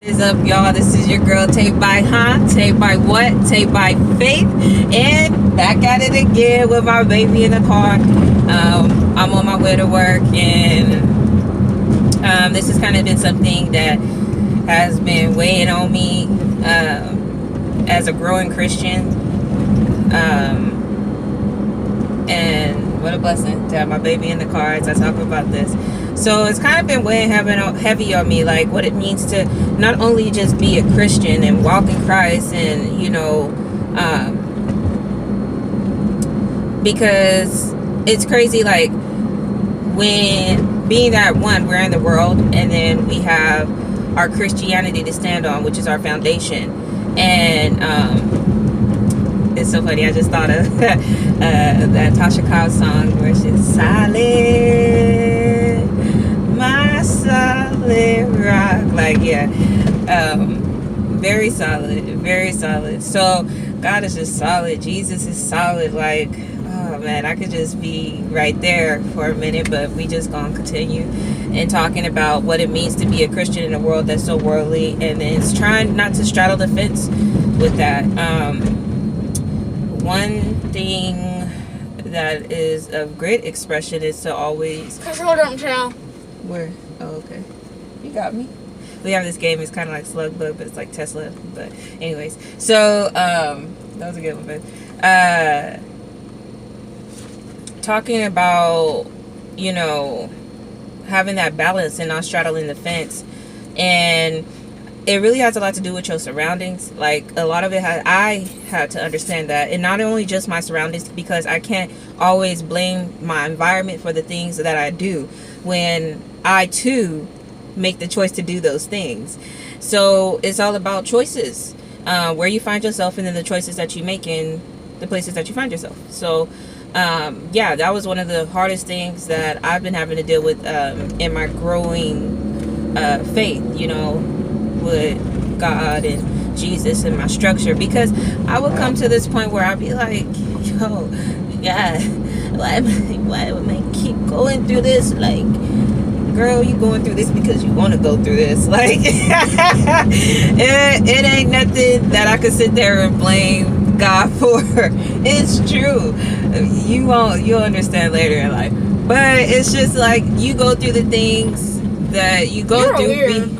What is up, y'all? This is your girl, Taped by Taped by what? Taped by Faith. And back at it again with my baby in the car. I'm on my way to work, and this has kind of been something that has been weighing on me as a growing Christian. And what a blessing to have my baby in the car as I talk about this. So it's kind of been weighing heavy on me, like what it means to not only just be a Christian and walk in Christ, and because it's crazy, like when being that one, we're in the world, and then we have our Christianity to stand on, which is our foundation. And it's so funny, I just thought of that Tasha Cobbs song where she's solid, my solid rock. Like, yeah, very solid, very solid. So God is just solid. Jesus is solid. Like, oh man, I could just be right there for a minute, but we just gonna continue and talking about what it means to be a Christian in a world that's so worldly, and then it's trying not to straddle the fence with that. One thing that is of great expression is to always... Hold on, child. Where? Oh, okay. You got me. We have this game. It's kind of like Slug Bug, but it's like Tesla. But anyways. So, that was a good one. But, talking about, having that balance and not straddling the fence. And it really has a lot to do with your surroundings. Like, a lot of it I had to understand that, and not only just my surroundings, because I can't always blame my environment for the things that I do when I too make the choice to do those things. So it's all about choices, where you find yourself, and then the choices that you make in the places that you find yourself. So yeah, that was one of the hardest things that I've been having to deal with in my growing faith, with God and Jesus and my structure, because I would come to this point where I'd be like, yo, God, why am I keep going through this? Like, girl, you going through this because you want to go through this. Like, it ain't nothing that I could sit there and blame God for. It's true. You'll understand later in life. But it's just like, you go through the things that you go through.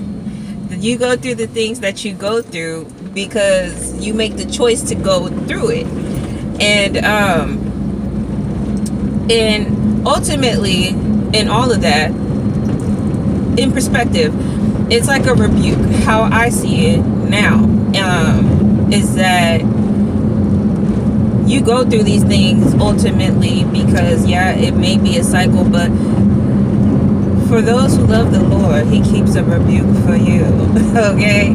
You go through the things that you go through because you make the choice to go through it. And ultimately, in all of that, in perspective, it's like a rebuke. How I see it now is that you go through these things ultimately because, yeah, it may be a cycle, but for those who love the Lord, He keeps a rebuke for you, okay?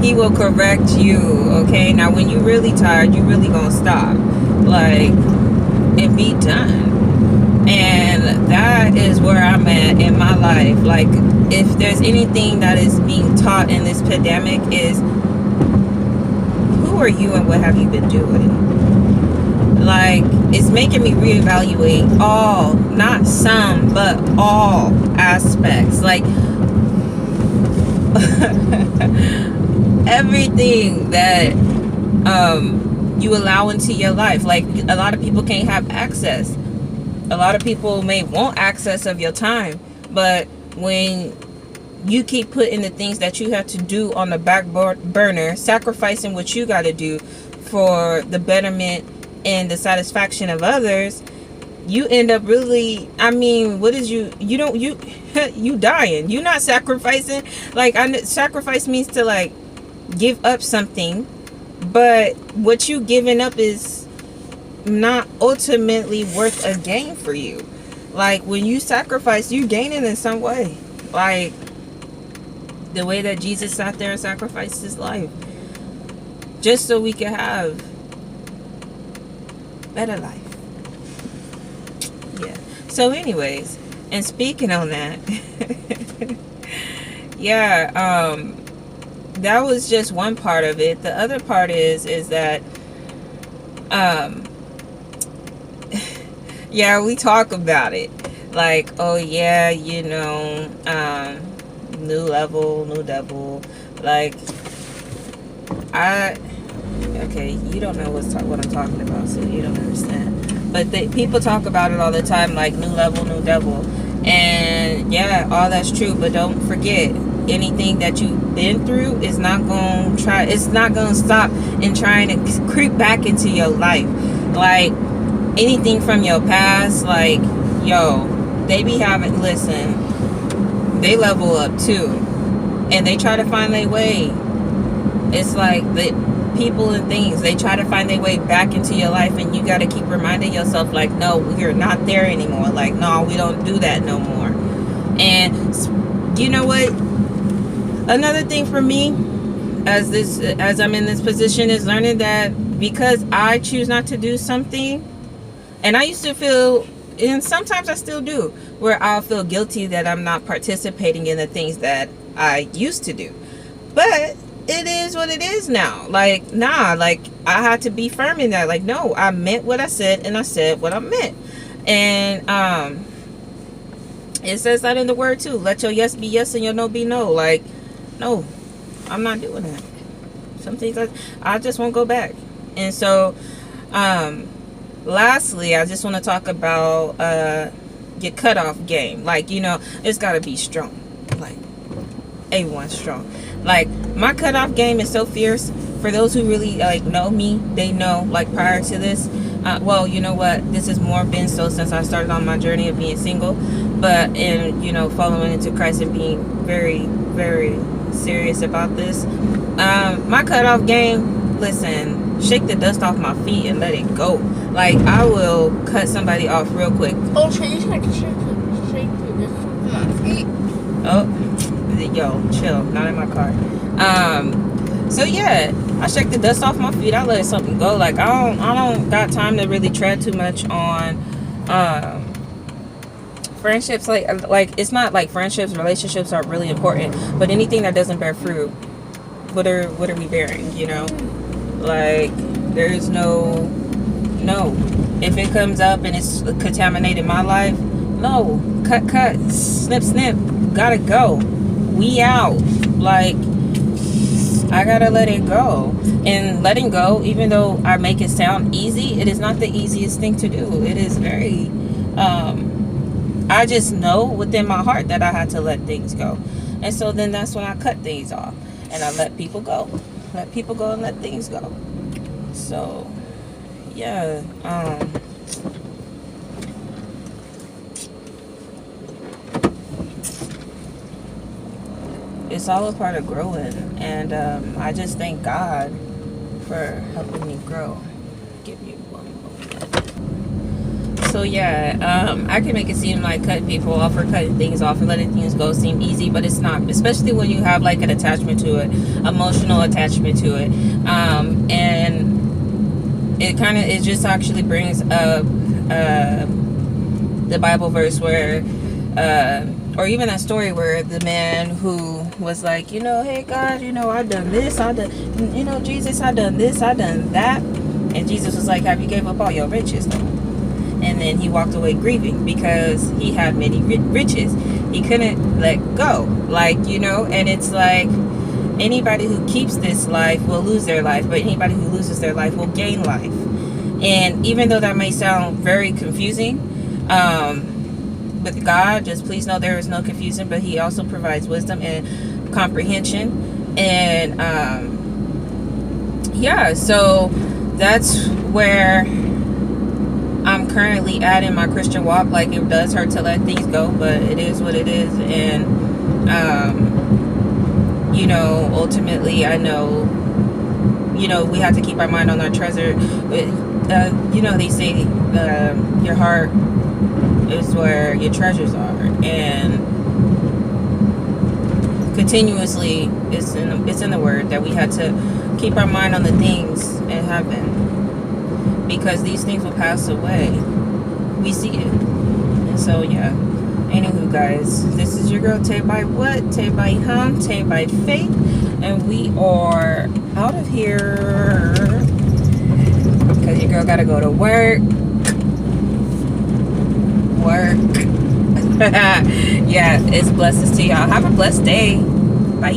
He will correct you, okay? Now, when you're really tired, you really gonna stop, like, and be done. And that is where I'm at in my life. Like, if there's anything that is being taught in this pandemic is, who are you and what have you been doing? Like, it's making me reevaluate all, not some, but all aspects. Like, everything that you allow into your life. Like, a lot of people can't have access. A lot of people may want access of your time, but when you keep putting the things that you have to do on the back burner, sacrificing what you got to do for the betterment and the satisfaction of others, you end up really, what is you dying. You're not sacrificing. Like, sacrifice means to, like, give up something, but what you giving up is not ultimately worth a gain for you. Like, when you sacrifice, you gaining in some way. Like, the way that Jesus sat there and sacrificed His life just so we could have better life. Yeah. So anyways, and speaking on that, yeah, that was just one part of it. The other part is that yeah, we talk about it like, oh yeah, new level, new devil, Like, okay, you don't know what I'm talking about, so you don't understand. But people talk about it all the time, like new level, new devil. And yeah, all that's true, but don't forget, anything that you've been through is not going to stop in trying to creep back into your life. Like, anything from your past, like, yo, they be having, listen, they level up too, and they try to find their way. It's like the people and things, they try to find their way back into your life, and you got to keep reminding yourself, like, no, we're not there anymore. Like, no, we don't do that no more. And you know what, another thing for me, as I'm in this position, is learning that because I choose not to do something, and I used to feel, and sometimes I still do, where I'll feel guilty that I'm not participating in the things that I used to do. But it is what it is now. Like, nah, like, I had to be firm in that. Like, no, I meant what I said, and I said what I meant. And it says that in the word too. Let your yes be yes and your no be no. Like, no, I'm not doing that. Some things I just won't go back. And so, lastly, I just want to talk about your cutoff game. Like, you know, it's got to be strong. Like, A1 strong. Like, my cutoff game is so fierce. For those who really, like, know me, they know, like, prior to this, well, you know what, this has more been so since I started on my journey of being single, but in, you know, following into Christ and being very, very serious about this. My cutoff game, listen, shake the dust off my feet and let it go. Like, I will cut somebody off real quick. Oh, so you shake the dust off my feet? Oh, yo, chill, not in my car. So yeah, I shake the dust off my feet. I let something go. Like, I don't got time to really tread too much on friendships. Like it's not like friendships, relationships are really important, but anything that doesn't bear fruit, what are we bearing, you know? Like, there's no, if it comes up and it's contaminated my life, no, cut, snip, gotta go, we out. Like, I gotta let it go. And letting go, even though I make it sound easy, it is not the easiest thing to do. It is very, I just know within my heart that I had to let things go. And so then that's when I cut things off. And I let people go. Let people go and let things go. So, yeah. It's all a part of growing. And I just thank God for helping me grow. Give me one moment. So yeah, I can make it seem like cutting people off or cutting things off and letting things go seem easy, but it's not, especially when you have like an attachment to it, emotional attachment to it. And it just actually brings up the Bible verse where or even that story where the man who was like, you know, hey God, you know, I done this, I done, you know, Jesus, I done this, I done that. And Jesus was like, have you gave up all your riches though? And then he walked away grieving because he had many riches. He couldn't let go. Like, you know, and it's like, anybody who keeps this life will lose their life, but anybody who loses their life will gain life. And even though that may sound very confusing, with God, just please know there is no confusion, but he also provides wisdom and comprehension. And yeah, so that's where I'm currently at in my Christian walk. Like, it does hurt to let things go, but it is what it is. And you know, ultimately, I know, you know, we have to keep our mind on our treasure. You know, they say your heart is where your treasures are, and continuously it's in the word that we had to keep our mind on the things in heaven, because these things will pass away. We see it. And so yeah, anywho guys, this is your girl Tay by What? Tay by Hum, Tay by Faith, and we are out of here because your girl gotta go to work. Yeah, it's blessings to y'all. Have a blessed day. Bye.